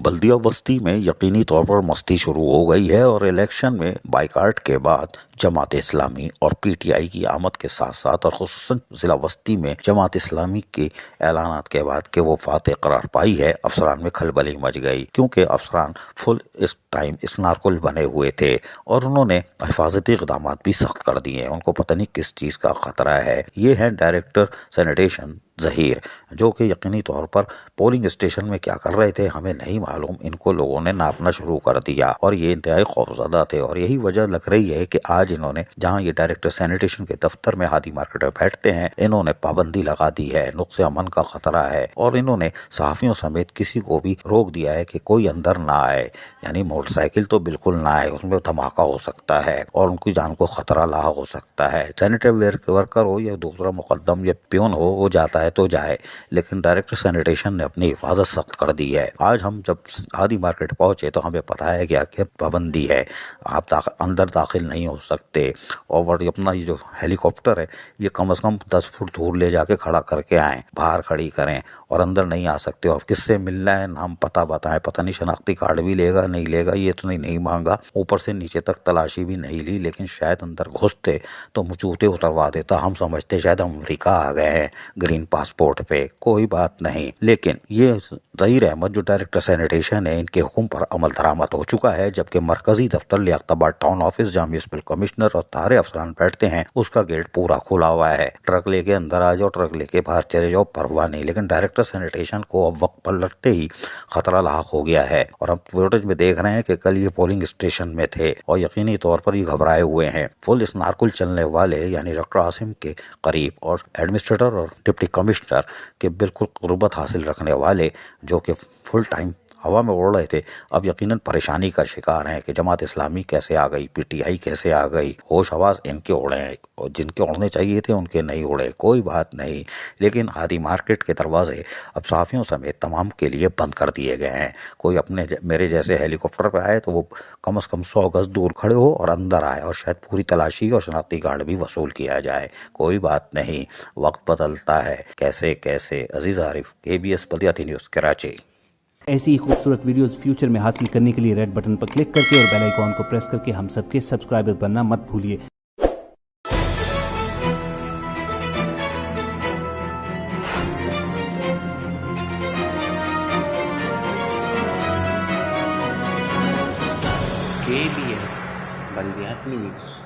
بلدیہ بستی میں یقینی طور پر مستی شروع ہو گئی ہے اور الیکشن میں بائیکاٹ کے بعد جماعت اسلامی اور پی ٹی آئی کی آمد کے ساتھ ساتھ اور خصوصاً ضلع بستی میں جماعت اسلامی کے اعلانات کے بعد کہ وہ فاتح قرار پائی ہے، افسران میں کھلبلی مچ گئی، کیونکہ افسران فل اس ٹائم اسنارکل بنے ہوئے تھے اور انہوں نے حفاظتی اقدامات بھی سخت کر دیے ہیں۔ ان کو پتہ نہیں کس چیز کا خطرہ ہے۔ یہ ہے ڈائریکٹر سینیٹیشن ظہیر، جو کہ یقینی طور پر پولنگ اسٹیشن میں کیا کر رہے تھے ہمیں نہیں معلوم، ان کو لوگوں نے ناپنا شروع کر دیا اور یہ انتہائی خوفزدہ تھے، اور یہی وجہ لگ رہی ہے کہ آج انہوں نے جہاں یہ ڈائریکٹر سینیٹیشن کے دفتر میں ہادی مارکیٹ میں بیٹھتے ہیں، انہوں نے پابندی لگا دی ہے، نقص امن کا خطرہ ہے، اور انہوں نے صحافیوں سمیت کسی کو بھی روک دیا ہے کہ کوئی اندر نہ آئے، یعنی موٹر سائیکل تو بالکل نہ آئے، اس میں دھماکہ ہو سکتا ہے اور ان کی جان کو خطرہ لاحق ہو سکتا ہے۔ سینیٹری ورکر ہو یا دوسرا مقدم یا پیون ہو، وہ جاتا ہے تو جائے، لیکن ڈائریکٹر سینیٹیشن نے اپنی حفاظت سخت کر دی ہے۔ آج ہم جب ہادی مارکیٹ پہنچے تو ہمیں پتہ ہے کہ پابندی ہے، آپ اندر داخل نہیں ہو سکتے، اور اپنا یہ جو ہیلی کاپٹر ہے یہ کم از کم 10 فٹ دور لے جا کے کھڑا کر کے آئیں، باہر کھڑی کریں، اور اندر نہیں آ سکتے، اور کس سے ملنا ہے نام پتہ بتائیں، پتہ نہیں شناختی کارڈ بھی لے گا نہیں لے گا، یہ تو نہیں مانگا، اوپر سے نیچے تک تلاشی بھی نہیں لی، لیکن شاید اندر گھستے تو جوتے اتروا دیتا، ہم سمجھتے شاید ہم امریکہ آ گئے ہیں گرین پاسپورٹ پہ، کوئی بات نہیں۔ لیکن یہ ظہیر احمد جو ڈائریکٹر سینیٹیشن ہے، ان کے حکم پر عمل درآمد ہو چکا ہے، جبکہ مرکزی دفتر لیاقت آباد ٹاؤن آفس جہاں میونسپل کمشنر اور سارے افسران بیٹھتے ہیں، اس کا گیٹ پورا کھلا ہوا ہے، ٹرک لے کے اندر آ جاؤ، ٹرک لے کے باہر چلے جاؤ، پرواہ نہیں۔ لیکن ڈائریکٹر سینیٹیشن کو اب وقت پر لگتے ہی خطرہ لاحق ہو گیا ہے، اور ہم فوٹیج میں دیکھ رہے ہیں کہ کل یہ پولنگ اسٹیشن میں تھے اور یقینی طور پر یہ گھبرائے ہوئے ہیں۔ فل اسنارکل چلنے والے یعنی ڈاکٹر عاصم کے قریب اور ایڈمنسٹریٹر اور ڈپٹی کمشنر کے بالکل قربت حاصل رکھنے والے، جو کہ فل ٹائم ہوا میں اڑ رہے تھے، اب یقیناً پریشانی کا شکار ہیں کہ جماعت اسلامی کیسے آ گئی، پی ٹی آئی کیسے آ گئی۔ ہوش حواس ان کے اڑے ہیں، اور جن کے اڑنے چاہیے تھے ان کے نہیں اڑے، کوئی بات نہیں۔ لیکن ہادی مارکیٹ کے دروازے اب صحافیوں سمیت تمام کے لیے بند کر دیے گئے ہیں۔ کوئی اپنے میرے جیسے ہیلی کاپٹر پہ آئے تو وہ کم از کم 100 گز دور کھڑے ہو اور اندر آئے، اور شاید پوری تلاشی اور شناختی کارڈ بھی وصول کیا جائے، کوئی بات نہیں۔ وقت بدلتا ہے، کیسے عزیز عارف، KBS بلدیاتی نیوز، کراچی۔ ایسی ہی خوبصورت ویڈیوز فیوچر میں حاصل کرنے کے لیے ریڈ بٹن پر کلک کر کے اور بیل آئیکن کو پریس کر کے ہم سب کے سبسکرائبر بننا مت بھولیے۔ KBS بلدیاتی نیوز۔